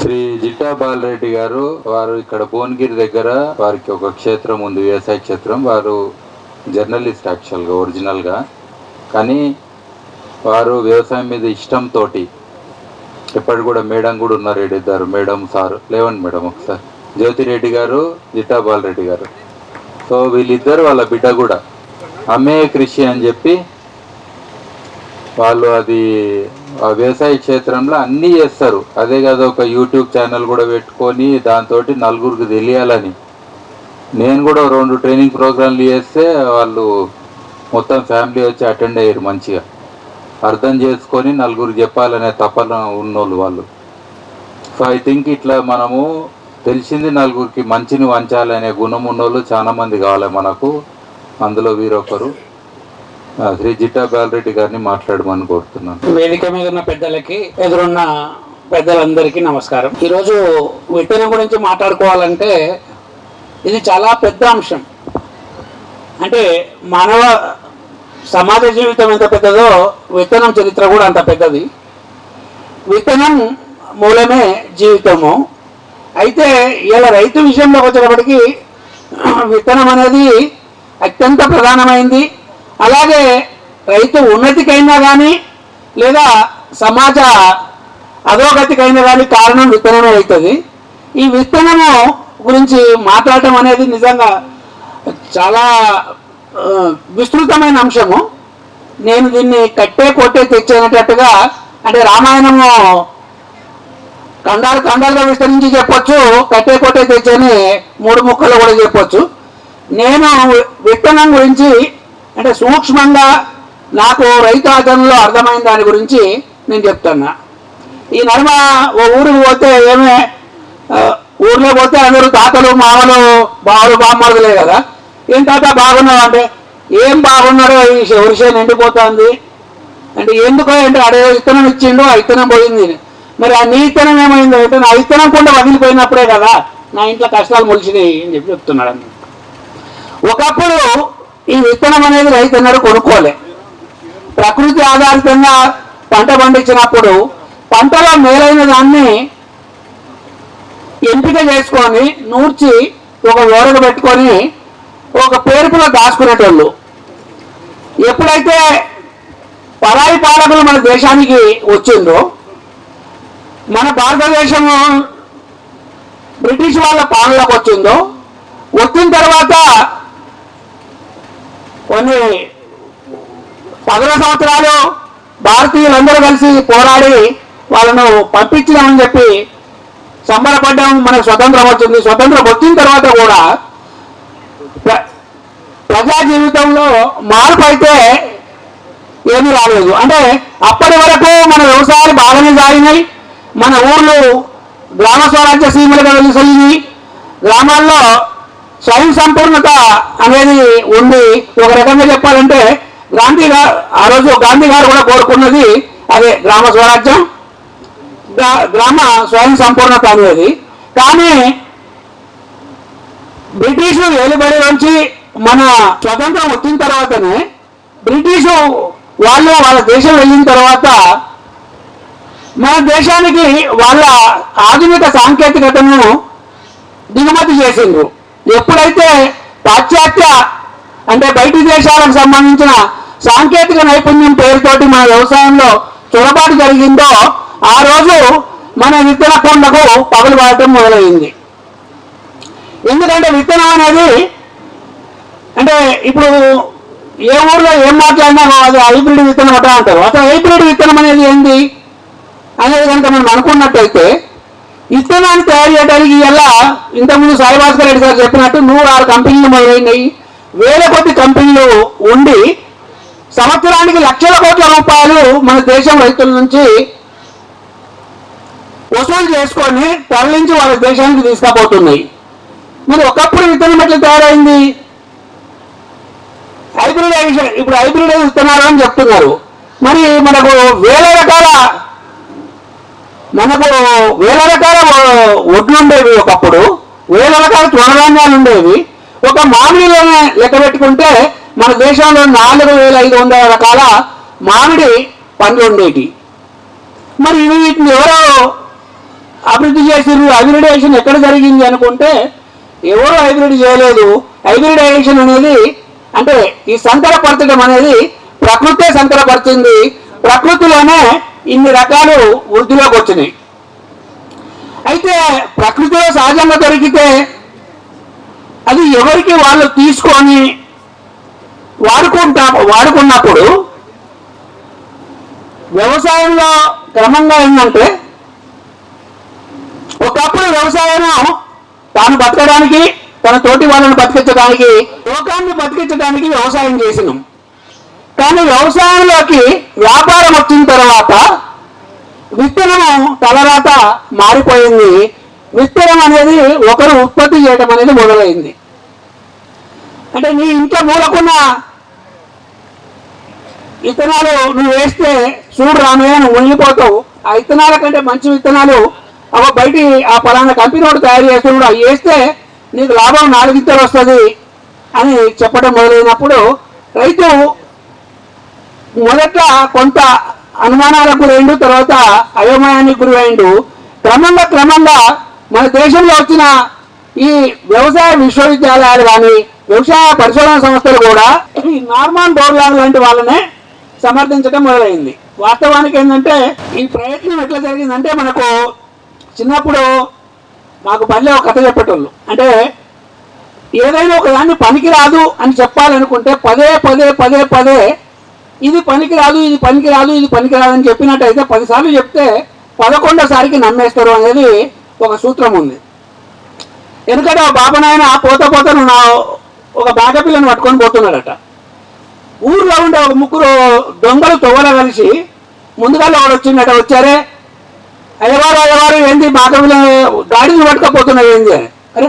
శ్రీ జిట్టా బాలరెడ్డి గారు వారు ఇక్కడ భువనగిరి దగ్గర వారికి ఒక క్షేత్రం ఉంది, వ్యవసాయ క్షేత్రం. వారు జర్నలిస్ట్ యాక్చువల్గా ఒరిజినల్గా, కానీ వారు వ్యవసాయం మీద ఇష్టంతో ఎప్పటి కూడా మేడం కూడా ఉన్నారు, ఇద్దరు మేడం సార్ లేవండి మేడం ఒకసారి, జ్యోతిరెడ్డి గారు, జిట్టా బాలరెడ్డి గారు. సో వీళ్ళిద్దరు వాళ్ళ బిడ్డ కూడా అమ్మే కృషి అని చెప్పి వాళ్ళు అది ఆ వ్యవసాయ క్షేత్రంలో అన్నీ చేస్తారు. అదే కాదు, ఒక యూట్యూబ్ ఛానల్ కూడా పెట్టుకొని దాంతో నలుగురికి తెలియాలని నేను కూడా 2 ట్రైనింగ్ ప్రోగ్రాంలు చేస్తే వాళ్ళు మొత్తం ఫ్యామిలీ వచ్చి అటెండ్ అయ్యారు, మంచిగా అర్థం చేసుకొని నలుగురికి చెప్పాలనే తపన ఉన్నోళ్ళు వాళ్ళు. సో ఐ థింక్ ఇట్లా మనము తెలిసింది నలుగురికి మంచిని వంచాలనే గుణం ఉన్నోళ్ళు చాలా మంది కావాలి మనకు. అందులో వీరొకరు. శ్రీ జిట్టా బాలరెడ్డి గారిని మాట్లాడమని కోరుతున్నాను. వేదిక మీద ఉన్న పెద్దలకి, ఎదురున్న పెద్దలందరికీ నమస్కారం. ఈరోజు విత్తనం గురించి మాట్లాడుకోవాలంటే ఇది చాలా పెద్ద అంశం. అంటే మానవ సమాజ జీవితం ఎంత పెద్దదో విత్తనం చరిత్ర కూడా అంత పెద్దది. విత్తనం మూలమే జీవితము. అయితే ఇలా రైతు విషయంలోకి వచ్చేటప్పటికి విత్తనం అనేది అత్యంత ప్రధానమైంది. అలాగే రైతు ఉన్నతికైనా కానీ లేదా సమాజ అధోగతికైనా కానీ కారణం విత్తనమే అవుతుంది. ఈ విత్తనము గురించి మాట్లాడటం అనేది నిజంగా చాలా విస్తృతమైన అంశము. నేను దీన్ని కట్టే కొట్టే తెచ్చేటట్టుగా, అంటే రామాయణము ఖండాలుగా విస్తరించి చెప్పొచ్చు, కట్టే కొట్టే తెచ్చని 3 ముక్కలు కూడా చెప్పొచ్చు. నేను విత్తనం గురించి అంటే సూక్ష్మంగా నాకు రైతు ఆచరణలో అర్థమైన దాని గురించి నేను చెప్తున్నా. ఈ నడుమ ఓ ఊరికి పోతే ఊర్లో పోతే అందరూ తాతలు, మామలు, బావలు, బామ్మరుదులే కదా. ఏం తాత బాగున్నావు అంటే, ఏం బాగున్నారో ఈ వరిసేను ఎండిపోతుంది అంటే, ఎందుకో అంటే అడే విత్తనం ఇచ్చిండు, ఆ విత్తనం పోయింది. మరి ఆ నీ విత్తనం ఏమైందో అంటే, నా విత్తనం కూడా వదిలిపోయినప్పుడే కదా నా ఇంట్లో కష్టాలు మొలిచినాయి అని చెప్తున్నాడు అన్న. ఒకప్పుడు ఈ విత్తనం అనేది రైతు అన్నాడు కొనుక్కోలే. ప్రకృతి ఆధారితంగా పంట పండించినప్పుడు పంటలో మేలైన దాన్ని ఎంపిక చేసుకొని నూర్చి ఒక ఓరగ పెట్టుకొని ఒక పేరుపులో దాచుకునేటోళ్ళు. ఎప్పుడైతే పరాయి పాలకులు మన దేశానికి వచ్చిందో, మన భారతదేశము బ్రిటిష్ వాళ్ళ పాలనలోకి వచ్చిందో, వచ్చిన తర్వాత కొన్ని 10 సంవత్సరాలు భారతీయులందరూ కలిసి పోరాడి వాళ్ళను పంపించినామని చెప్పి సంబరపడ్డాం. మనకు స్వతంత్రం వచ్చింది. స్వతంత్రం వచ్చిన తర్వాత కూడా ప్రజా జీవితంలో మార్పు అయితే ఏమీ రాలేదు. అంటే అప్పటి వరకు మన వ్యవసాయాలు బాగానే సాగినాయి. మన ఊళ్ళు గ్రామ స్వరాజ్య సీమలుగా వెలిసలిని, గ్రామాల్లో స్వయం సంపూర్ణత అనేది ఉంది. ఒక రకంగా చెప్పాలంటే ఆ రోజు గాంధీ గారు కూడా కోరుకున్నది అదే, గ్రామ స్వరాజ్యం, గ్రామ స్వయం సంపూర్ణత అనేది. కానీ బ్రిటిషు ఏలుబడి నుంచి మన స్వతంత్రం వచ్చిన తర్వాతనే బ్రిటిషు వాళ్ళు వాళ్ళ దేశం వెళ్ళిన తర్వాత మన దేశానికి వాళ్ళ ఆధునిక సాంకేతికతను దిగుమతి చేసిండ్రు. ఎప్పుడైతే పాశ్చాత్య అంటే బయటి దేశాలకు సంబంధించిన సాంకేతిక నైపుణ్యం పేరుతోటి మన వ్యవసాయంలో చొరబాటు జరిగిందో, ఆ రోజు మన విత్తన కొండకు పగలు పడటం మొదలైంది. ఎందుకంటే విత్తనం అనేది అంటే ఇప్పుడు ఏ ఊర్లో ఏం మాట్లాడినా అది హైబ్రిడ్ విత్తనం అట్లా అంటారు. అసలు హైబ్రిడ్ విత్తనం అనేది ఏంది అనేది కనుక మనం అనుకున్నట్టయితే, విత్తనాన్ని తయారు చేయడానికి ఇలా ఇంతకుముందు సాయిభాస్కర్ రెడ్డి గారు చెప్పినట్టు 106 కంపెనీలు మొదలైనవి, వేల కొద్ది కంపెనీలు ఉండి సంవత్సరానికి లక్షల కోట్ల రూపాయలు మన దేశం రైతుల నుంచి వసూలు చేసుకొని తరలించి వాళ్ళ దేశానికి తీసుకుపోతున్నాయి. మరి ఒకప్పుడు విత్తనం ఎట్లా తయారైంది? హైబ్రిడైజేషన్. ఇప్పుడు హైబ్రిడైజ్ విత్తనాలు అని చెప్తున్నారు. మరి మనకు వేల రకాల ఒడ్లు ఉండేవి, ఒకప్పుడు వేల రకాల తృణధాన్యాలు ఉండేవి. ఒక మామిడిలోనే లెక్క పెట్టుకుంటే మన దేశంలో 4500 రకాల మామిడి పండ్లు ఉండేవి. మరి వీటిని ఎవరో అభివృద్ధి చేసిర్రు, హైబ్రిడైజేషన్ ఎక్కడ జరిగింది అనుకుంటే ఎవరు హైబ్రిడ్ చేయలేదు. హైబ్రిడైజేషన్ అనేది అంటే ఈ సంకరపరచడం అనేది ప్రకృతే సంకరపరిచింది. ప్రకృతిలోనే ఇన్ని రకాలు వృద్ధిలోకి వచ్చినాయి. అయితే ప్రకృతిలో సహజంగా దొరికితే అది ఎవరికి వాళ్ళు తీసుకొని వాడుకున్నప్పుడు వ్యవసాయంలో క్రమంగా ఏంటంటే ఒకప్పుడు వ్యవసాయం తాను బతకడానికి, తన తోటి వాళ్ళని బతికించడానికి, లోకాన్ని బతికించడానికి వ్యవసాయం చేసినాం. కానీ వ్యవసాయంలోకి వ్యాపారం వచ్చిన తర్వాత విత్తనము తలరాత మారిపోయింది. విత్తనం అనేది ఒకరు ఉత్పత్తి చేయడం అనేది మొదలైంది. అంటే నీ ఇంట్లో మూలకున్న విత్తనాలు నువ్వు వేస్తే చూడు రామయ్య నువ్వు ఉండిపోతావు. ఆ విత్తనాల కంటే మంచి విత్తనాలు బయటి ఆ పలానా కంపెనీ వాడు తయారు చేస్తున్నాడు, అవి వేస్తే నీకు లాభం 4 విత్తనాలు వస్తుంది అని చెప్పడం మొదలైనప్పుడు రైతు మొదట కొంత అనుమానాలకు గురైండు, తర్వాత అయోమయానికి గురైండు. క్రమంగా మన దేశంలో వచ్చిన ఈ వ్యవసాయ విశ్వవిద్యాలయాలు కానీ వ్యవసాయ పరిశోధన సంస్థలు కూడా ఈ నార్మన్ బోర్లాగ్ లాంటి వాళ్ళనే సమర్థించడం మొదలైంది. వాస్తవానికి ఏంటంటే ఈ ప్రయత్నం ఎట్లా జరిగిందంటే, మనకు చిన్నప్పుడు మాకు పల్లె ఒక కథ చెప్పేటోళ్ళు. అంటే ఏదైనా ఒక దాన్ని పనికి రాదు అని చెప్పాలనుకుంటే పదే పదే పదే పదే ఇది పనికి రాదు, ఇది పనికి రాదు, ఇది పనికి రాదు అని చెప్పినట్టయితే 10 సార్లు చెప్తే 11వ సారికి నమ్మేస్తారు అనేది ఒక సూత్రం ఉంది. ఎందుకంటే బాబనాయన పోతా నువ్వు ఒక బాగపిల్లని పట్టుకొని పోతున్నాడట. ఊర్లో ఉండే ఒక 3 దొంగలు తొవ్వల కలిసి ముందుగా ఒకడు వచ్చిందట. వచ్చారే అయ్యవారు ఏంది బాగపిల్ల గాడిని పట్టుకపోతున్నావు ఏంది అని. అరే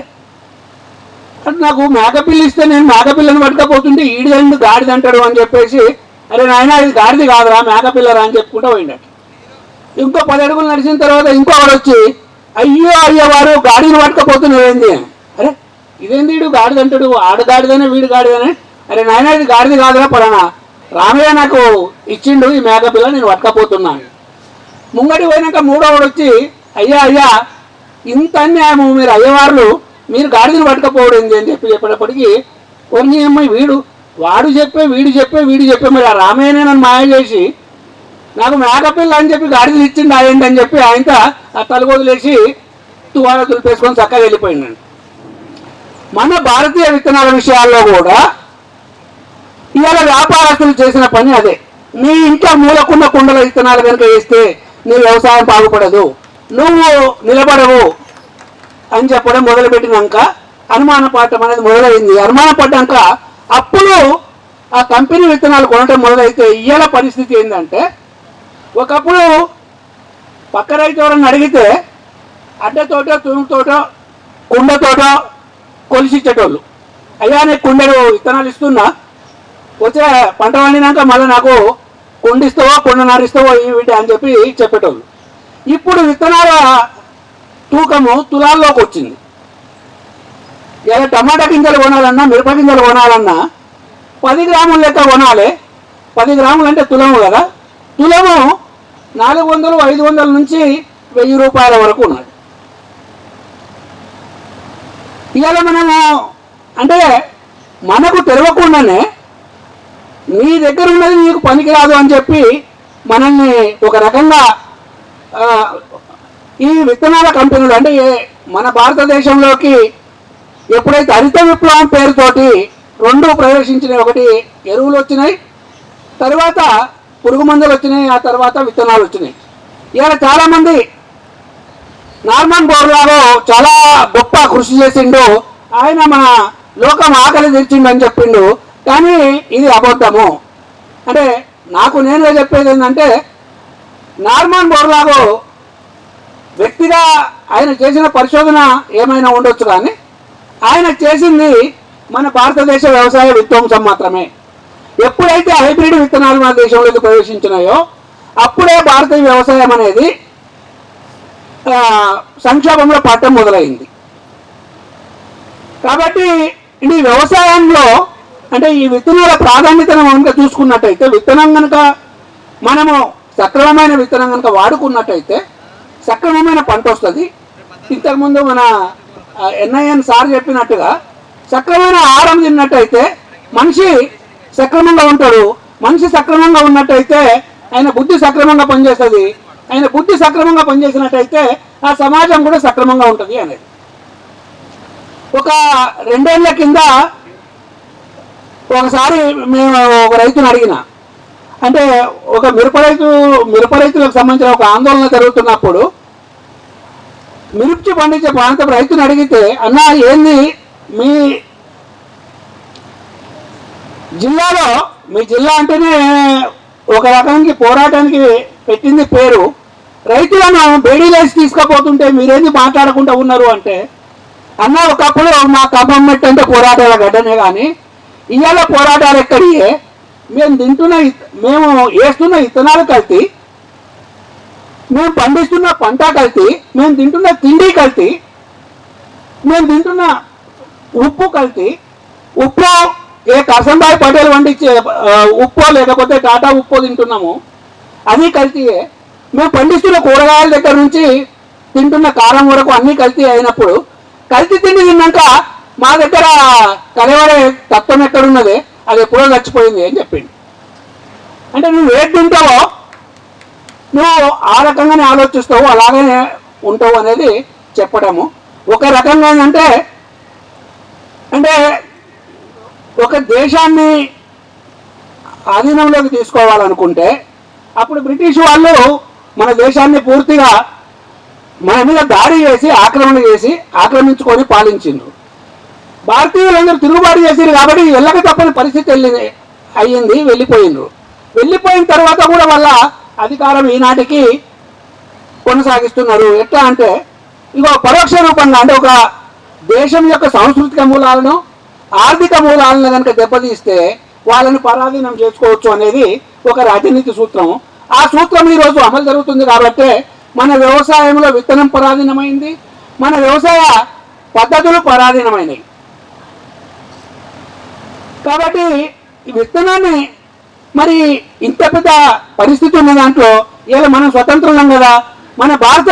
అంటే నాకు మేకపిల్లి ఇస్తే నేను మేకపిల్లని పట్టుకపోతుంటే ఈడిదండి గాడిద అంటాడు అని చెప్పేసి, అరే నాయన ఇది గాడిది కాదురా మేకపిల్లరా అని చెప్పుకుంటూ పోయిండట. ఇంకో 10 అడుగులు నడిచిన తర్వాత ఇంకొకడు వచ్చి అయ్యవారు గాడిని పట్టుకపోతున్నావు ఏంది అని. అరే ఇదేంది వీడు గాడిద అంటాడు, ఆడు గాడిదనే వీడు గాడిదనే. అరే నాయన ఇది గాడిది కాదురా పలానా రామయ్య నాకు ఇచ్చిండు ఈ మేకపిల్ల, నేను పట్టుకపోతున్నాను. ముంగటి పోయినాక 3వవాడు వచ్చి అయ్యా ఇంత అన్యాయము, మీరు అయ్యవార్లు మీరు గాడిదని పట్టుకపోవడం ఏంది అని చెప్పేటప్పటికీ కొన్ని అమ్మాయి వాడు చెప్పే వీడు చెప్పే మరి ఆ రామయ్యనే నన్ను మాయ చేసి నాకు మేకపిల్ల అని చెప్పి గాడిదలు ఇచ్చిండు ఆయండి అని చెప్పి ఆయనతో ఆ తలగొదిలేసి తువాల దులిపేసుకొని చక్కగా వెళ్ళిపోయిందండి. మన భారతీయ విత్తనాల విషయాల్లో కూడా ఇవాళ వ్యాపారస్తులు చేసిన పని అదే. నీ ఇంట్లో మూలకున్న కుండల విత్తనాలు కనుక వేస్తే నీ వ్యవసాయం బాగుపడదు, నువ్వు నిలబడవు అని చెప్పడం మొదలుపెట్టినాక అనుమానపడటం అనేది మొదలైంది. అనుమానపడ్డాక అప్పుడు ఆ కంపెనీ విత్తనాలు కొనటం మొదలైతే ఇవాళ పరిస్థితి ఏంటంటే, ఒకప్పుడు పక్క రైతు ఎవరన్నా అడిగితే అడ్డతోటో తుణుతోటో కుండతోటో కొలిసిచ్చేటోళ్ళు. అయ్యా నీకు కుండెడు విత్తనాలు ఇస్తున్నా, వచ్చే పంట పండినాక మళ్ళీ నాకు కుండిస్తావో కుండనారిస్తావో వీటి అని చెప్పి చెప్పేటోళ్ళు. ఇప్పుడు విత్తనాల తూకము తులాల్లోకి వచ్చింది. ఇలా టమాటా గింజలు కొనాలన్నా మిరప గింజలు కొనాలన్నా 10 గ్రాముల లెక్క కొనాలి. 10 గ్రాములు అంటే తులము కదా. తులము 400, 500 నుంచి 1000 రూపాయల వరకు ఉన్నది. ఇవాళ మనము అంటే మనకు తెలియకుండానే నీ దగ్గర ఉన్నది నీకు పనికిరాదు అని చెప్పి మనల్ని ఒక రకంగా ఈ విత్తనాల కంపెనీలు అంటే మన భారతదేశంలోకి ఎప్పుడైతే హరిత విప్లవం పేరుతోటి 2 ప్రవేశించినాయి. ఒకటి ఎరువులు వచ్చినాయి, తర్వాత పురుగు మందులు వచ్చినాయి, ఆ తర్వాత విత్తనాలు వచ్చినాయి. ఇవాళ చాలామంది నార్మన్ బోర్లాగో చాలా గొప్ప కృషి చేసిండు, ఆయన మన లోకం ఆకలి తెచ్చిండు అని చెప్పిండు. కానీ ఇది అబద్ధము. అంటే నాకు నేనుగా చెప్పేది ఏంటంటే, నార్మన్ బోర్లాగో వ్యక్తిగా ఆయన చేసిన పరిశోధన ఏమైనా ఉండొచ్చు, కానీ ఆయన చేసింది మన భారతదేశ వ్యవసాయ విధ్వంసం మాత్రమే. ఎప్పుడైతే హైబ్రిడ్ విత్తనాలు మన దేశంలోకి ప్రవేశించినాయో అప్పుడే భారతీయ వ్యవసాయం అనేది సంక్షోభంలో పడటం మొదలైంది. కాబట్టి ఈ వ్యవసాయంలో అంటే ఈ విత్తనాల ప్రాధాన్యతను కనుక చూసుకున్నట్టయితే, విత్తనం కనుక మనము సక్రమమైన విత్తనం కనుక వాడుకున్నట్టయితే సక్రమమైన పంట వస్తుంది. ఇంతకుముందు మన ఎన్ఐఎన్ సార్ చెప్పినట్టుగా సక్రమమైన ఆహారం తిన్నట్టయితే మనిషి సక్రమంగా ఉంటాడు. మనిషి సక్రమంగా ఉన్నట్టయితే ఆయన బుద్ధి సక్రమంగా పనిచేస్తుంది. ఆయన బుద్ధి సక్రమంగా పనిచేసినట్టయితే ఆ సమాజం కూడా సక్రమంగా ఉంటుంది అనేది. ఒక 2 ఏళ్ల కింద ఒకసారి మేము ఒక రైతుని అడిగిన, అంటే ఒక మిరప రైతులకు సంబంధించిన ఒక ఆందోళన జరుగుతున్నప్పుడు మిర్చి పండించే ప్రాంతం రైతుని అడిగితే, అన్న ఏంది మీ జిల్లాలో, మీ జిల్లా అంటేనే ఒక రకానికి పోరాటానికి పెట్టింది పేరు, రైతులను బేడీలేసి తీసుకుపోతుంటే మీరేంది మాట్లాడకుండా ఉన్నారు అంటే, అన్న ఒకప్పుడు మా ఖమ్మం మెట్టు అంటే పోరాటాల గడ్డనే కానీ ఇవాళ పోరాటాలు ఎక్కడియే, మేము వేస్తున్న విత్తనాలు కల్తీ, మేము పండిస్తున్న పంట కల్తీ, మేము తింటున్న తిండి కల్తీ, మేము తింటున్న ఉప్పు కల్తీ. ఉప్పు ఏ కర్సంభాయ్ పటేల్ పండించే ఉప్పు లేకపోతే టాటా ఉప్పు తింటున్నాము, అది కల్తీయే. మేము పండిస్తున్న కూరగాయల దగ్గర నుంచి తింటున్న కారం వరకు అన్నీ కల్తీ అయినప్పుడు, కల్తీ తిండి తిన్నాక మా దగ్గర కలవడే తత్వం ఎక్కడున్నది, అది ఎప్పుడో చచ్చిపోయింది అని చెప్పింది. అంటే నువ్వు ఏది తింటావో నువ్వు ఆ రకంగానే ఆలోచిస్తావు, అలాగే ఉంటావు అనేది చెప్పడము. ఒక రకంగా ఏంటంటే అంటే ఒక దేశాన్ని ఆధీనంలోకి తీసుకోవాలనుకుంటే అప్పుడు బ్రిటిష్ వాళ్ళు మన దేశాన్ని పూర్తిగా మన మీద దాడి చేసి ఆక్రమించుకొని పాలించిండ్రు. భారతీయులందరూ తిరుగుబాటు చేసారు కాబట్టి వెళ్ళక తప్పని పరిస్థితి అయ్యింది, వెళ్ళిపోయిన తర్వాత కూడా వాళ్ళ అధికారం ఈనాటికి కొనసాగిస్తున్నారు. ఎట్లా అంటే ఇగో పరోక్ష రూపంగా, అంటే ఒక దేశం యొక్క సాంస్కృతిక మూలాలను ఆర్థిక మూలాలను కనుక దెబ్బతీస్తే వాళ్ళని పరాధీనం చేసుకోవచ్చు అనేది ఒక రాజనీతి సూత్రం. ఆ సూత్రం ఈరోజు అమలు జరుగుతుంది కాబట్టి మన వ్యవసాయంలో విత్తనం పరాధీనమైంది, మన వ్యవసాయ పద్ధతులు పరాధీనమైనవి. కాబట్టి ఈ విత్తనాన్ని మరి ఇంత పెద్ద పరిస్థితి ఉన్న దాంట్లో ఇలా మనం స్వతంత్రం కదా, మన భారత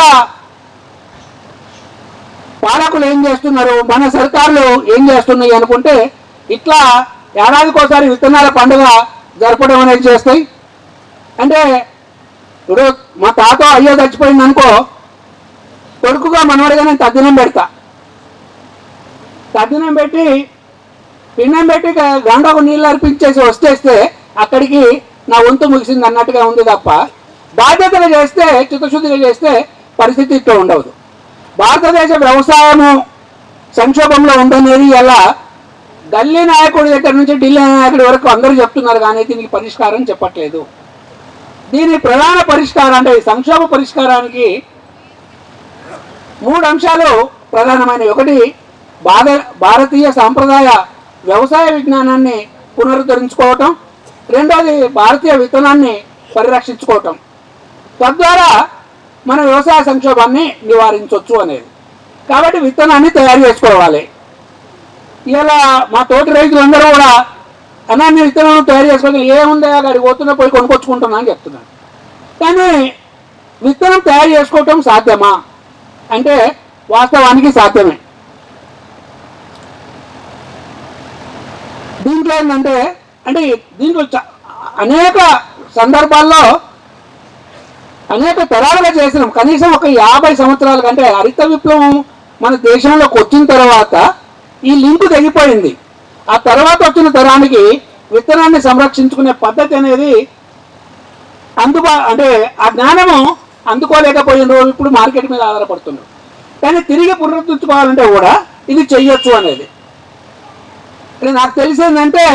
పాలకులు ఏం చేస్తున్నారు, మన సర్కారులు ఏం చేస్తున్నాయి అనుకుంటే ఇట్లా ఏడాదికోసారి విత్తనాల పండుగ జరపడం అనేది చేస్తాయి. అంటే ఇప్పుడు మా తాత అయ్యో చచ్చిపోయింది అనుకో, కొడుకుగా మనవాడిగా నేను తద్దినం పెట్టి పిండం పెట్టి గండకు నీళ్ళు అర్పించేసి వస్తేస్తే అక్కడికి నా వంతు ముగిసింది అన్నట్టుగా ఉంది తప్ప, బాధ్యతగా చేస్తే చిత్తశుద్ధిగా చేస్తే పరిస్థితి ఇట్లా ఉండదు. భారతదేశ వ్యవసాయము సంక్షోభంలో ఉండనేది ఎలా గల్లీ నాయకుడి దగ్గర నుంచి ఢిల్లీ నాయకుడి వరకు అందరూ చెప్తున్నారు, కానీ దీనికి పరిష్కారం చెప్పట్లేదు. దీని ప్రధాన పరిష్కారం అంటే సంక్షోభ పరిష్కారానికి 3 అంశాలు ప్రధానమైనవి. ఒకటి, భారతీయ సాంప్రదాయ వ్యవసాయ విజ్ఞానాన్ని పునరుద్ధరించుకోవటం. రెండోది, భారతీయ విత్తనాన్ని పరిరక్షించుకోవటం. తద్వారా మన వ్యవసాయ సంక్షోభాన్ని నివారించవచ్చు అనేది. కాబట్టి విత్తనాన్ని తయారు చేసుకోవాలి. ఇలా మా తోటి రైతులందరూ కూడా అనాన్ని విత్తనాలు తయారు చేసుకోవాలి, ఏముందా అక్కడికి పోతున్నా పోయి కొనుక్కొచ్చుకుంటున్నా అని చెప్తున్నాను. కానీ విత్తనం తయారు చేసుకోవటం సాధ్యమా అంటే వాస్తవానికి సాధ్యమే. దీంట్లో ఏంటంటే దీంట్లో అనేక సందర్భాల్లో అనేక తరాలుగా చేసినాం. కనీసం ఒక 50 సంవత్సరాల కంటే హరిత విప్లవం మన దేశంలోకి వచ్చిన తర్వాత ఈ లింకు తెగిపోయింది. ఆ తర్వాత వచ్చిన తరానికి విత్తనాన్ని సంరక్షించుకునే పద్ధతి అనేది అంటే ఆ జ్ఞానము అందుకోలేకపోయిన ఇప్పుడు మార్కెట్ మీద ఆధారపడుతున్నారు. కానీ తిరిగి పునరుద్ధరించుకోవాలంటే కూడా ఇది చెయ్యొచ్చు అనేది. నాకు తెలిసిందంటే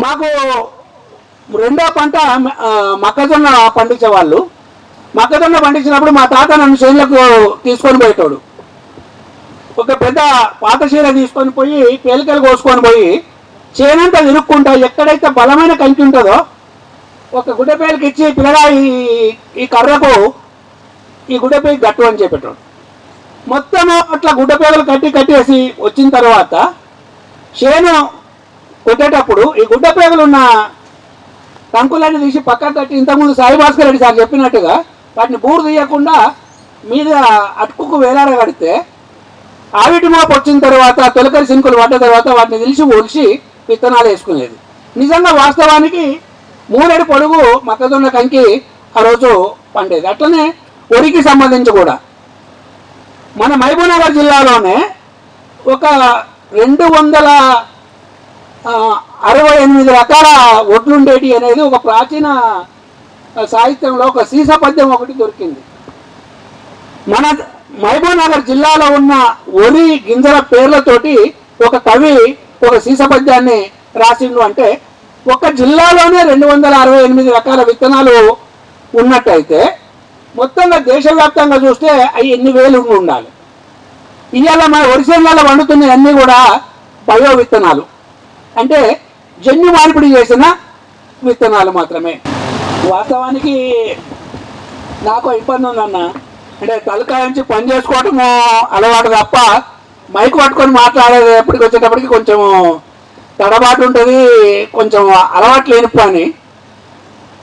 మాకు రెండో పంట మొక్కజొన్న పండించేవాళ్ళు. మొక్కజొన్న పండించినప్పుడు మా తాత నన్ను చేనులకు తీసుకొని పోయేటోడు. ఒక పెద్ద పాత చీర తీసుకొని పోయి పేలికలు కోసుకొని పోయి చేనంతా తిరుక్కుంటా ఎక్కడైతే బలమైన కంకి ఉంటుందో ఒక గుడ్డపేలికి ఇచ్చి పిల్లగా ఈ కర్రకు ఈ గుడ్డపేకి గట్టు అని చెప్పేటోడు. మొత్తము అట్లా గుడ్డపేగలు కట్టేసి వచ్చిన తర్వాత చేను కొట్టేటప్పుడు ఈ గుడ్డపేగలు ఉన్న కంకులన్నీ తీసి పక్కన కట్టి ఇంతకుముందు సాయి భాస్కర్ రెడ్డి సార్ చెప్పినట్టుగా వాటిని బూరు తీయకుండా మీద అటుకుకు వేలాడగడితే ఆవిటి మోపు వచ్చిన తర్వాత తొలకరి సింకులు పడ్డ తర్వాత వాటిని తెలిసి ఒలిసి విత్తనాలు వేసుకునేది. నిజంగా వాస్తవానికి 3 అడుగుల పొడుగు మొక్కజొన్న కంకి ఆ రోజు పండేది. అట్లనే వరికి సంబంధించి కూడా మన మహబూబ్నగర్ జిల్లాలోనే ఒక 268 రకాల ఒడ్లుండేటి అనేది ఒక ప్రాచీన సాహిత్యంలో ఒక సీస పద్యం ఒకటి దొరికింది. మన మహబూబ్నగర్ జిల్లాలో ఉన్న వరి గింజల పేర్లతోటి ఒక కవి ఒక సీస పద్యాన్ని రాసిండు. అంటే ఒక జిల్లాలోనే 268 రకాల విత్తనాలు ఉన్నట్టయితే మొత్తంగా దేశవ్యాప్తంగా చూస్తే అవి ఎన్ని వేలు ఉండాలి. ఇవాళ మన వరిసేన్లలో వండుతున్న అన్నీ కూడా బయో విత్తనాలు, అంటే జన్యు మార్పిడి చేసిన విత్తనాలు మాత్రమే. వాస్తవానికి నాకు ఇబ్బంది ఉందన్న, అంటే తలకాయ నుంచి పని చేసుకోవటము అలవాటు తప్ప మైక్ పట్టుకొని మాట్లాడేది ఎప్పటికి వచ్చేటప్పటికి కొంచెం తడబాటు ఉంటుంది, కొంచెం అలవాటు లేని పని.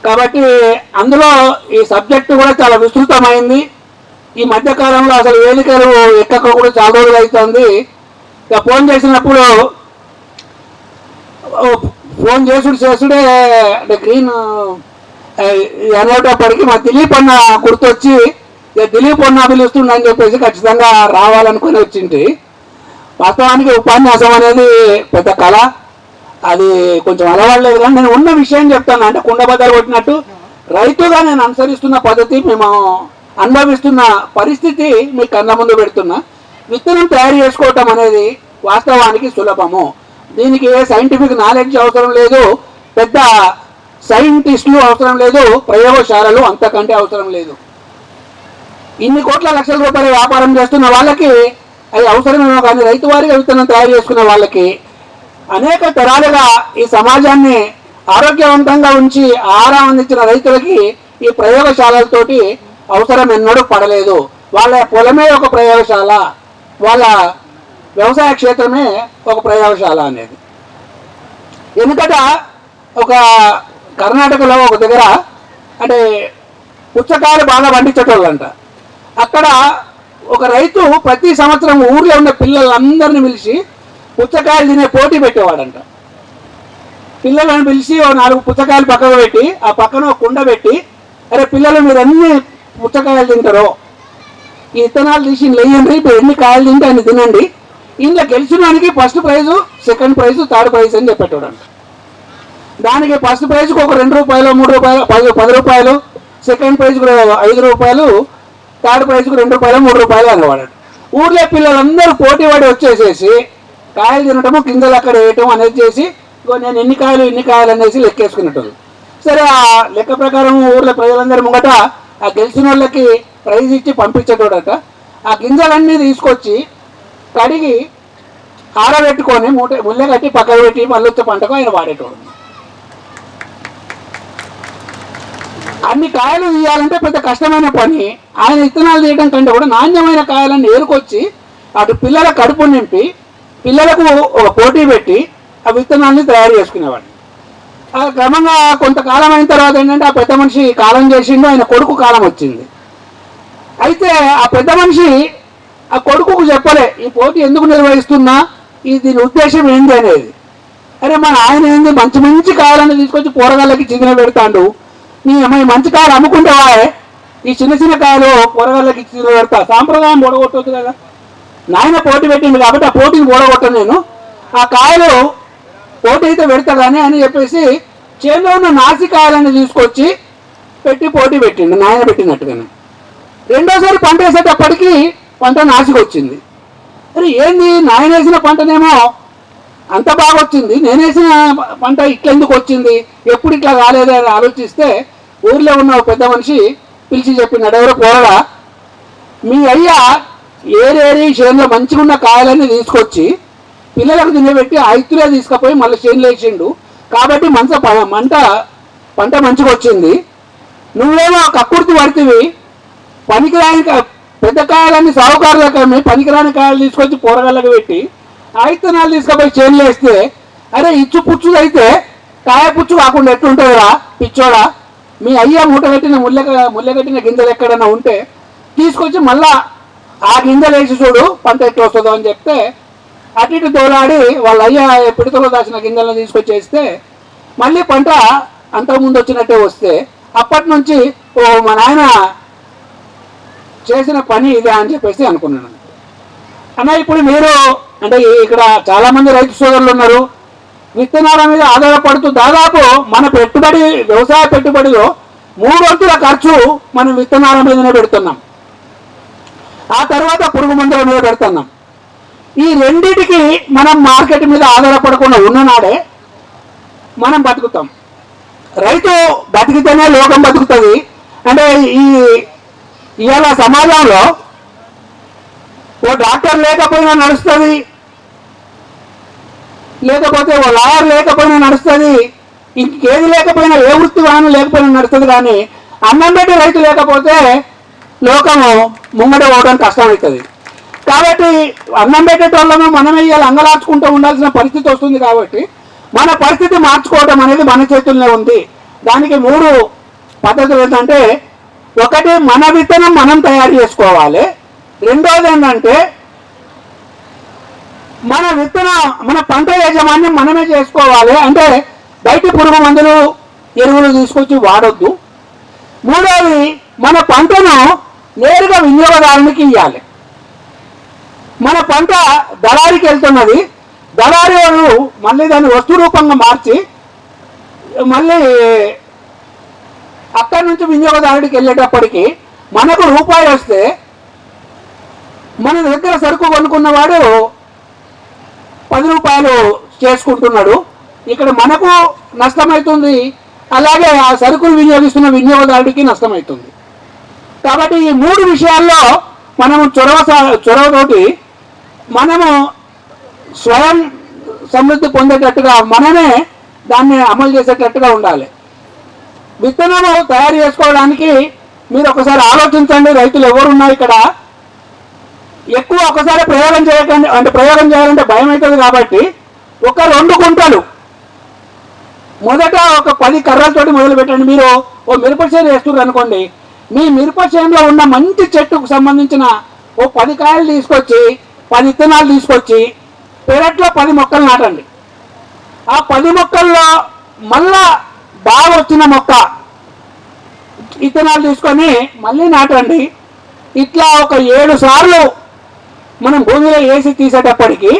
కాబట్టి అందులో ఈ సబ్జెక్టు కూడా చాలా విస్తృతమైంది. ఈ మధ్యకాలంలో అసలు వేదికలు ఎక్కక కూడా చాలా రోజులు అవుతుంది. ఇక ఫోన్ చేసినప్పుడు ఫోన్ చేసుడే అంటే గ్రీన్ అనేటప్పటికి మా దిలీప్ అన్న గుర్తొచ్చి దిలీప్ అన్న పిలుస్తుండని చెప్పేసి ఖచ్చితంగా రావాలనుకుని వచ్చింది. వాస్తవానికి ఉపన్యాసం అనేది పెద్ద కళ, అది కొంచెం అలవాడలేదు. కానీ నేను ఉన్న విషయం చెప్తాను. అంటే కుండబద్దలు కొట్టినట్టు రైతుగా నేను అనుసరిస్తున్న పద్ధతి, మేము అనుభవిస్తున్న పరిస్థితి మీ కళ్ళ ముందు పెడుతున్నా. విత్తనం తయారు చేసుకోవటం అనేది వాస్తవానికి సులభము. దీనికి ఏ సైంటిఫిక్ నాలెడ్జ్ అవసరం లేదు, పెద్ద సైంటిస్టులు అవసరం లేదు, ప్రయోగశాలలు అంతకంటే అవసరం లేదు. ఇన్ని కోట్ల లక్షల రూపాయల వ్యాపారం చేస్తున్న వాళ్ళకి అది అవసరమేమో, కానీ రైతు వారిగా విత్తనం తయారు చేసుకున్న వాళ్ళకి అనేక తరాలుగా ఈ సమాజాన్ని ఆరోగ్యవంతంగా ఉంచి ఆహారం అందించిన రైతులకి ఈ ప్రయోగశాలలతోటి అవసరం ఎన్నడూ పడలేదు. వాళ్ళ పొలమే ఒక ప్రయోగశాల, వాళ్ళ వ్యవసాయ క్షేత్రమే ఒక ప్రయోగశాల అనేది. ఎందుకంటే ఒక కర్ణాటకలో ఒక దగ్గర అంటే పుచ్చకాయలు బాగా పండించేటోళ్ళంట. అక్కడ ఒక రైతు ప్రతి సంవత్సరం ఊర్లో ఉన్న పిల్లలందరినీ పిలిచి పుచ్చకాయలు తినే పోటీ పెట్టేవాడంట. పిల్లలను పిలిచి ఓ 4 పుచ్చకాయలు పక్కకు పెట్టి ఆ పక్కన ఒక కుండ పెట్టి, అరే పిల్లలు మీరు అన్ని పుచ్చకాయలు తింటారో ఈ విత్తనాలు తీసి లేయండి, ఇప్పుడు ఎన్ని కాయలు తింటే అన్ని తినండి, ఇంట్లో గెలిచినానికి first prize, second prize, third prize అని చెప్పేటోడంట. దానికి ఫస్ట్ ప్రైజ్కి ఒక 2 రూపాయలు, 3 రూపాయలు, 10 రూపాయలు, సెకండ్ ప్రైజ్కి 5 రూపాయలు, థర్డ్ ప్రైజ్కి 2 రూపాయలు, 3 రూపాయలు అనేవాడు. ఊర్లో పిల్లలందరూ పోటీ పడి వచ్చేసేసి కాయలు తినటము, గింజలు అక్కడ వేయటం అనేది చేసి నేను ఎన్ని కాయలు అనేసి లెక్కేసుకునేటోళ్ళు. సరే ఆ లెక్క ప్రకారం ఊర్లో ప్రజలందరూ ముంగట ఆ గెలిచిన వాళ్ళకి ప్రైజ్ ఇచ్చి పంపించేటోడట. ఆ గింజలన్నీ తీసుకొచ్చి కడిగి ఆరబెట్టుకొని ముళ్ళ కట్టి పక్కన పెట్టి మళ్ళీ వచ్చే పంటకు ఆయన వాడేటోడు. అన్ని కాయలు తీయాలంటే పెద్ద కష్టమైన పని. ఆయన విత్తనాలు తీయడం కంటే కూడా నాణ్యమైన కాయలను ఏరుకొచ్చి అటు పిల్లల కడుపు నింపి పిల్లలకు ఒక పోటీ పెట్టి ఆ విత్తనాన్ని తయారు చేసుకునేవాడు. క్రమంగా కొంతకాలం అయిన తర్వాత ఏంటంటే ఆ పెద్ద మనిషి కాలం చేసిండు, ఆయన కొడుకు కాలం వచ్చింది. అయితే ఆ పెద్ద మనిషి ఆ కొడుకుకు చెప్పలే ఈ పోటీ ఎందుకు నిర్వహిస్తున్నా, దీని ఉద్దేశం ఏంటి అనేది. అరే మన ఆయన ఏంది మంచి మంచి కాయలను తీసుకొచ్చి కూరగాయలకి చిన్న పెడతాడు, నీ అమ్మాయి మంచి కాయలు అమ్ముకుంటావా, ఈ చిన్న చిన్న కాయలు కూరగాయలకి చిన్న పెడతా, సాంప్రదాయం ఓడగొట్టవచ్చు కదా. నాయన పోటీ పెట్టింది కాబట్టి ఆ పోటీని ఓడగొట్టను, నేను ఆ కాయలు పోటీ అయితే పెడతా కానీ అని చెప్పేసి చేనులో ఉన్న నాసికాయలను తీసుకొచ్చి పెట్టి పోటీ పెట్టిండు, నాయన పెట్టినట్టుగానే. రెండోసారి పంట వేసేటప్పటికి పంట నాసికి వచ్చింది. అరే ఏంది నాయన వేసిన పంటనేమో అంత బాగా వచ్చింది, నేను వేసిన పంట ఇట్లెందుకు వచ్చింది, ఎప్పుడు ఇట్లా కాలేదు అని ఆలోచిస్తే ఊర్లో ఉన్న పెద్ద మనిషి పిలిచి చెప్పినాడు, ఎవరో పోరగా మీ అయ్యా ఏరేరి చేనులో మంచిగా ఉన్న కాయలన్నీ తీసుకొచ్చి పిల్లలకు తినబెట్టి ఐతులే తీసుకుపోయి మళ్ళీ చేనులు వేసిండు కాబట్టి పంట మంచిగా వచ్చింది. నువ్వేమో కక్కుర్తి పడితివి, పనికిరాని పెద్ద కాయలన్నీ సాగుకారులకు అమ్మి పనికిరాని కాయలు తీసుకొచ్చి కూరగాయలకు పెట్టి విత్తనాలు తీసుకుపోయి చేనులు వేస్తే అరే ఇచ్చు పుచ్చు అయితే కాయ పుచ్చు కాకుండా ఎట్లుంటుందిరా, పిచ్చోడా, మీ అయ్య మూటగట్టిన ముళ్ళగట్టిన గింజలు ఎక్కడైనా ఉంటే తీసుకొచ్చి మళ్ళా ఆ గింజలు వేసి చూడు పంట ఎట్లా వస్తుందో అని చెప్తే అటు ఇటు తోలాడి వాళ్ళ అయ్య పిడతలో దాచిన గింజలను తీసుకొచ్చేస్తే మళ్ళీ పంట అంతకుముందు వచ్చినట్టే వస్తే అప్పటి నుంచి ఓ మా నాయన చేసిన పని ఇదే అని చెప్పేసి అనుకున్నాను. అన్న ఇప్పుడు మీరు అంటే ఇక్కడ చాలామంది రైతు సోదరులు ఉన్నారు, విత్తనాల మీద ఆధారపడుతూ దాదాపు మన పెట్టుబడి వ్యవసాయ పెట్టుబడిలో 3 వంతుల ఖర్చు మనం విత్తనాల మీదనే పెడుతున్నాం, ఆ తర్వాత పురుగు మందుల మీద పెడుతున్నాం. ఈ రెండిటికి మనం మార్కెట్ మీద ఆధారపడకుండా ఉన్ననాడే మనం బతుకుతాం. రైతు బతికితేనే లోకం బతుకుతుంది. అంటే ఇవాళ సమాజంలో ఓ డాక్టర్ లేకపోయినా నడుస్తుంది, లేకపోతే ఓ లాయర్ లేకపోయినా నడుస్తుంది, ఇంకేది లేకపోయినా ఏ వృత్తి వాహనం లేకపోయినా నడుస్తుంది. కానీ అన్నం పెట్టి రైతు లేకపోతే లోకము ముంగట పోవడం కష్టమవుతుంది. కాబట్టి అన్నం పెట్టేటోళ్ళము మనమే ఇవాళ అంగలార్చుకుంటూ ఉండాల్సిన పరిస్థితి వస్తుంది. కాబట్టి మన పరిస్థితి మార్చుకోవడం అనేది మన చేతుల్లోనే ఉంది. దానికి 3 పద్ధతులు ఏంటంటే, ఒకటి మన విత్తనం మనం తయారు చేసుకోవాలి, రెండోది ఏంటంటే మన పంట యాజమాన్యం మనమే చేసుకోవాలి, అంటే బయట పురుగు మందులు ఎరువులు తీసుకొచ్చి వాడొద్దు. మూడోది మన పంటను నేరుగా వినియోగదారునికి ఇవ్వాలి. మన పంట దళారికి వెళ్తున్నది, దళారి వాళ్ళు మళ్ళీ దాన్ని వస్తు రూపంగా మార్చి మళ్ళీ అక్కడి నుంచి వినియోగదారుడికి వెళ్ళేటప్పటికి మనకు రూపాయి వస్తే మన దగ్గర సరుకు కొనుక్కున్నవాడు 10 రూపాయలు చేసుకుంటున్నాడు. ఇక్కడ మనకు నష్టమవుతుంది, అలాగే ఆ సరుకులు వినియోగిస్తున్న వినియోగదారుడికి నష్టమవుతుంది. కాబట్టి ఈ 3 విషయాల్లో మనము చొరవతోటి మనము స్వయం సమృద్ధి పొందేటట్టుగా మనమే దాన్ని అమలు చేసేటట్టుగా ఉండాలి. విత్తనము తయారు చేసుకోవడానికి మీరు ఒకసారి ఆలోచించండి. రైతులు ఎవరున్నా ఇక్కడ ఎక్కువ ఒకసారి ప్రయోగం చేయకండి, అంటే ప్రయోగం చేయాలంటే భయం అవుతుంది. కాబట్టి ఒక 2 గుంటలు మొదట ఒక 10 కర్రలతోటి మొదలు పెట్టండి. మీరు ఓ మిరప చేను వేస్తున్నారు అనుకోండి, మీ మిరప చేనులో ఉన్న మంచి చెట్టుకు సంబంధించిన ఓ 10 కాయలు తీసుకొచ్చి 10 విత్తనాలు తీసుకొచ్చి పెరట్లో 10 మొక్కలు నాటండి. ఆ 10 మొక్కల్లో మళ్ళా బాగా వచ్చిన మొక్క విత్తనాలు తీసుకొని మళ్ళీ నాటండి. ఇట్లా ఒక 7 సార్లు మనం భూమిలో వేసి తీసేటప్పటికి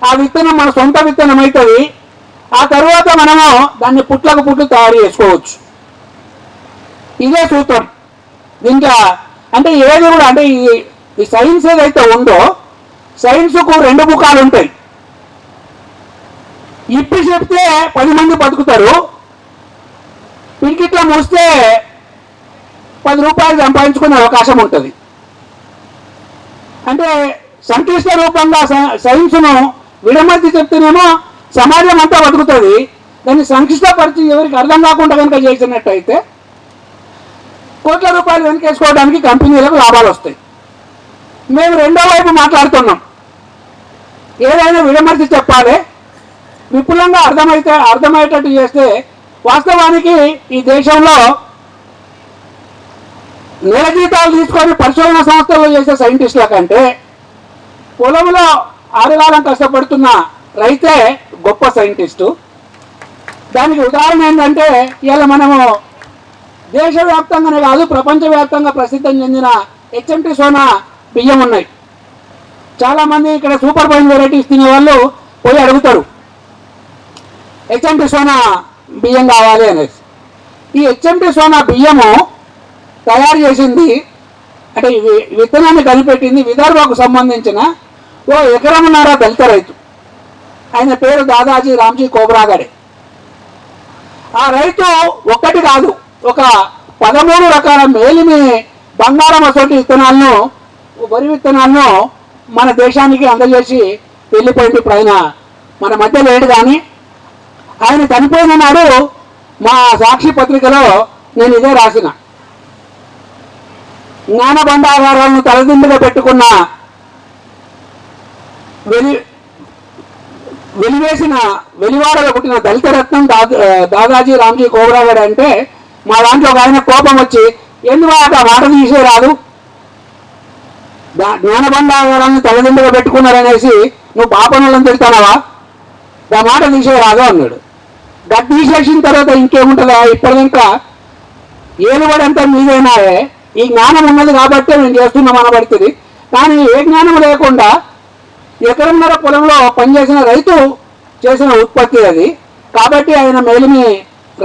ఆ విత్తనం మన సొంత విత్తనం అవుతుంది. ఆ తర్వాత మనము దాన్ని పుట్లకు పుట్లు తయారు చేసుకోవచ్చు. ఇదే సూత్రం. ఇంకా అంటే ఏది కూడా అంటే ఈ సైన్స్ ఏదైతే ఉందో సైన్స్కు 2 ముఖాలు ఉంటాయి. ఇప్పి చెప్తే 10 మంది బతుకుతారు, పిడికిట్లో మూస్తే 10 రూపాయలు సంపాదించుకునే అవకాశం ఉంటుంది. అంటే సంక్లిష్ట రూపంగా సైన్స్ను విడమర్చి చెప్తేనేమో సమాజం అంతా బతుకుతుంది. దాన్ని సంక్లిష్టపరిచి ఎవరికి అర్థం కాకుండా కనుక చేసినట్టయితే కోట్ల రూపాయలు వెనకేసుకోవడానికి కంపెనీలకు లాభాలు వస్తాయి. మేము రెండో వైపు మాట్లాడుతున్నాం. ఏదైనా విడమర్చి చెప్పాలి, విపులంగా అర్థమయ్యేటట్టు చేస్తే వాస్తవానికి ఈ దేశంలో నెల జీతాలు తీసుకొని పరిశోధన సంస్థల్లో చేసే సైంటిస్టుల కంటే పొలంలో ఆరుగాలం కష్టపడుతున్న రైతే గొప్ప సైంటిస్టు. దానికి ఉదాహరణ ఏంటంటే ఇవాళ మనము దేశవ్యాప్తంగానే కాదు ప్రపంచవ్యాప్తంగా ప్రసిద్ధం చెందిన హెచ్ఎంటి సోనా బియ్యం ఉన్నాయి. చాలామంది ఇక్కడ సూపర్ ఫైన్ వెరైటీస్ తినే వాళ్ళు పోయి అడుగుతారు హెచ్ఎంటి సోనా బియ్యం కావాలి అనేసి. ఈ హెచ్ఎంటి సోనా బియ్యము తయారు చేసింది అంటే విత్తనాన్ని కనిపెట్టింది విదర్భకు సంబంధించిన ఓ 1.5 ఎకరం దళిత రైతు. ఆయన పేరు దాదాజీ రామ్జీ కోబ్రాగడే. ఆ రైతు ఒక్కటి కాదు, ఒక 13 రకాల మేలిమి బంగారం అసోటి విత్తనాలను వరి విత్తనాలను మన దేశానికి అందజేసి వెళ్ళిపోయింది. ఇప్పుడు ఆయన మన మధ్య లేడు. కానీ ఆయన చనిపోయిన నాడు మా సాక్షి పత్రికలో నేను ఇదే రాసిన. జ్ఞాన భండాగారాలను తలదిండుగా పెట్టుకున్న వెలివాడలో పుట్టిన దళిత రత్నం దాదాజీ రామ్జీ కోబ్రాగడ్ అంటే మా దాంట్లో ఒక ఆయన కోపం వచ్చి ఎందుకు ఆ మాట తీసేరాదు, జ్ఞానబండాగారాన్ని తల్లిదండ్రులుగా పెట్టుకున్నారనేసి నువ్వు పాపనులను తిడతానవా, ఆ మాట తీసేరాదు అన్నాడు. గట్టి తీసేసిన తర్వాత ఇంకేముంటుందా, ఇప్పటిదాకా ఏలుబడంతా మీదేనాయే, ఈ జ్ఞానం ఉన్నది కాబట్టే మేము చేస్తున్నాం అనబడుతుంది. కానీ ఏ జ్ఞానం లేకుండా ఎకరన్నర పొలంలో పనిచేసిన రైతు చేసిన ఉత్పత్తి అది. కాబట్టి ఆయన మేలిమి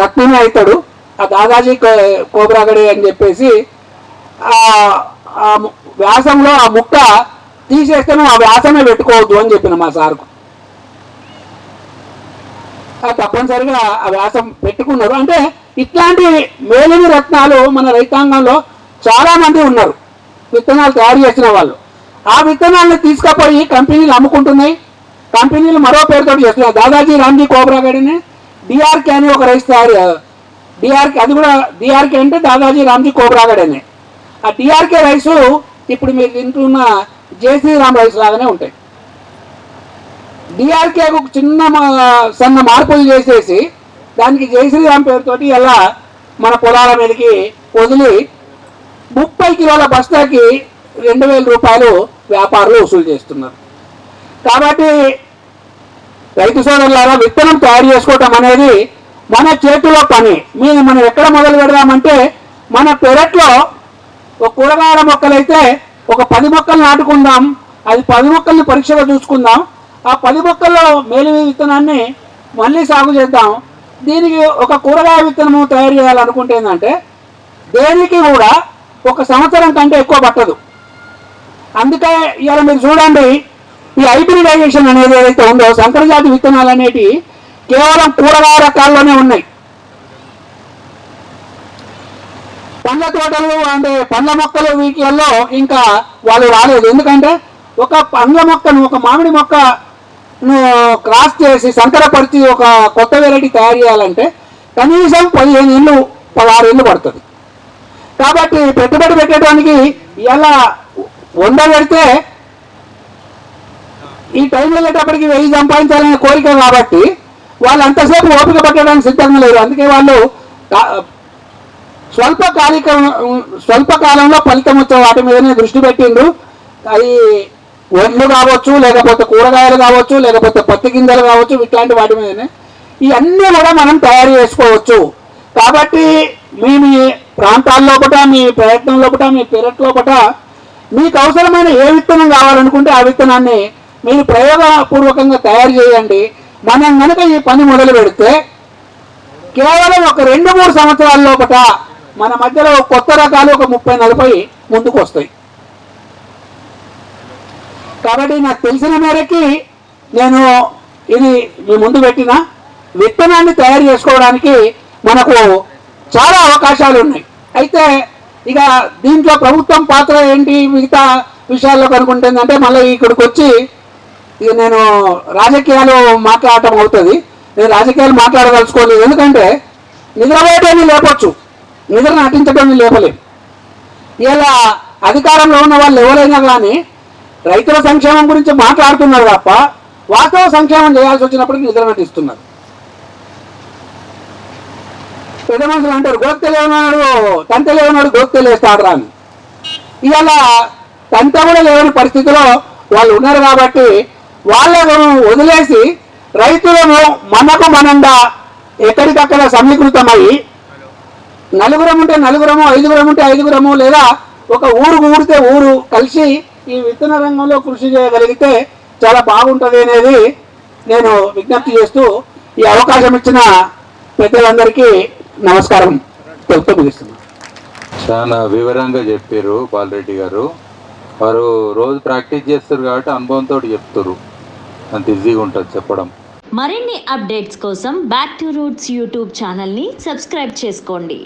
రత్నమే అవుతాడు, ఆ దాదాజీ కోబ్రాగడే అని చెప్పేసి ఆ వ్యాసంలో ఆ ముక్క తీసేస్తే నువ్వు ఆ వ్యాసమే పెట్టుకోవద్దు అని చెప్పిన మా సార్కు. తప్పనిసరిగా ఆ వ్యాసం పెట్టుకున్నారు. అంటే ఇట్లాంటి మేలిమి రత్నాలు మన రైతాంగంలో చాలా మంది ఉన్నారు, విత్తనాలు తయారు చేసిన వాళ్ళు. ఆ విత్తనాలను తీసుకుపోయి కంపెనీలు అమ్ముకుంటున్నాయి. కంపెనీలు మరో పేరుతో చేస్తున్నాయి. దాదాజీ రామ్జీ కోబ్రాగడ్ని డిఆర్కే అని ఒక రైస్ తయారు, డిఆర్కే, అది కూడా డిఆర్కే అంటే దాదాజీ రామ్జీ కోబ్రాగడ్ అని. ఆ డిఆర్కే రైసు ఇప్పుడు మీరు తింటున్న జయశ్రీరామ్ రైస్ లాగానే ఉంటాయి. డిఆర్కేకు చిన్న సన్న మార్పులు చేసేసి దానికి జయశ్రీరామ్ పేరుతోటి ఎలా మన పొలాల మీదకి వదిలి 30 కిలోల బస్తాకి 2,000 రూపాయలు వ్యాపారులు వసూలు చేస్తున్నారు. కాబట్టి రైతు సోదరులారా, విత్తనం తయారు చేసుకోవటం అనేది మన చేతిలో పని. మనం ఎక్కడ మొదలు పెడదామంటే మన పెరట్లో ఒక కూరగాయల మొక్కలైతే ఒక 10 మొక్కలు నాటుకుందాం, అది 10 మొక్కల్ని పరీక్షగా చూసుకుందాం. ఆ 10 మొక్కల్లో మేలిమి విత్తనాన్ని మళ్ళీ సాగు చేద్దాం. దీనికి ఒక కూరగాయ విత్తనము తయారు చేయాలనుకుంటే ఏంటంటే దేనికి కూడా 1 సంవత్సరం కంటే ఎక్కువ పట్టదు. అందుకే ఇవాళ మీరు చూడండి, ఈ హైబ్రిడైజేషన్ అనేది ఏదైతే ఉందో, సంకరజాతి విత్తనాలు అనేవి కేవలం కూరగాయ రకాల్లోనే ఉన్నాయి. పండ్ల తోటలు అంటే పండ్ల మొక్కలు వీటిల్లో ఇంకా వాళ్ళు రాలేదు. ఎందుకంటే ఒక పండ్ల మొక్కను, ఒక మామిడి మొక్కను క్రాస్ చేసి సంకరపరిచి ఒక కొత్త వెరైటీ తయారు చేయాలంటే కనీసం 15 ఏళ్ళు 16 ఏళ్ళు పడుతుంది. కాబట్టి పెట్టుబడి పెట్టడానికి ఇలా 100 పెడితే ఈ టైం వెళ్ళేటప్పటికి 1000 సంపాదించాలనే కోరిక కాబట్టి వాళ్ళు అంతసేపు ఓపిక పట్టడానికి సిద్ధంగా లేరు. అందుకే వాళ్ళు స్వల్పకాలంలో ఫలితం వచ్చే వాటి మీదనే దృష్టి పెట్టిండ్రు. అది వడ్లు కావచ్చు, లేకపోతే కూరగాయలు కావచ్చు, లేకపోతే పత్తి గింజలు కావచ్చు, ఇట్లాంటి వాటి మీదనే ఇవన్నీ కూడా మనం తయారు చేసుకోవచ్చు. కాబట్టి మీ ప్రాంతాల్లో పట, మీ ప్రయత్నంలో పట, మీ పెరట్లో పట మీకు అవసరమైన ఏ విత్తనం కావాలనుకుంటే ఆ విత్తనాన్ని మీరు ప్రయోగపూర్వకంగా తయారు చేయండి. మనం కనుక ఈ పని మొదలు పెడితే కేవలం ఒక 2-3 సంవత్సరాల లోపల మన మధ్యలో కొత్త రకాలు ఒక 30-40 ముందుకు వస్తాయి. కాబట్టి నాకు తెలిసిన మేరకి నేను ఇది మీ ముందు పెట్టిన విత్తనాన్ని తయారు చేసుకోవడానికి మనకు చాలా అవకాశాలు ఉన్నాయి. అయితే ఇక దీంట్లో ప్రభుత్వం పాత్ర ఏంటి మిగతా విషయాల్లో కనుకుంటుందంటే మళ్ళీ ఇక్కడికి వచ్చి ఇక నేను రాజకీయాలు మాట్లాడటం అవుతుంది. నేను రాజకీయాలు మాట్లాడదలుచుకోలేదు. ఎందుకంటే నిద్రపోయేటోని లేపొచ్చు, నిద్ర నటించడాన్ని లేపలేము. ఇలా అధికారంలో ఉన్న వాళ్ళు ఎవరైనా కానీ రైతుల సంక్షేమం గురించి మాట్లాడుతున్నారు తప్ప వాస్తవ సంక్షేమం చేయాల్సి వచ్చినప్పటికీ నిద్ర నటిస్తున్నారు. పెద్ద మనుషులు అంటారు గోక్తలేవున్నాడు, తంతలేవున్నాడు, గోక్తలేస్తాడు రాని. ఇవాళ తంత కూడా లేని పరిస్థితిలో వాళ్ళు ఉన్నారు. కాబట్టి వాళ్ళను వదిలేసి రైతులను మనకు మనంగా ఎక్కడికక్కడ సమీకృతమై నలుగురం ఉంటే నలుగురము, 5గురం ఉంటే 5గురము, లేదా ఒక ఊరితే ఊరు కలిసి ఈ విత్తన రంగంలో కృషి చేయగలిగితే చాలా బాగుంటుంది అనేది నేను విజ్ఞప్తి చేస్తూ ఈ అవకాశం ఇచ్చిన పెద్దలందరికీ నమస్కారం తెలుపుతూ ముగిస్తున్నాను. చాలా వివరంగా చెప్పారు బాలరెడ్డి గారు. వారు రోజు ప్రాక్టీస్ చేస్తారు కాబట్టి అనుభవంతో చెప్తారు, అంత ఈజీగా ఉంటుంది చెప్పడం. మరిన్ని అప్డేట్స్ కోసం బ్యాక్ టు రూట్స్ యూట్యూబ్ ఛానల్ని సబ్స్క్రైబ్ చేసుకోండి.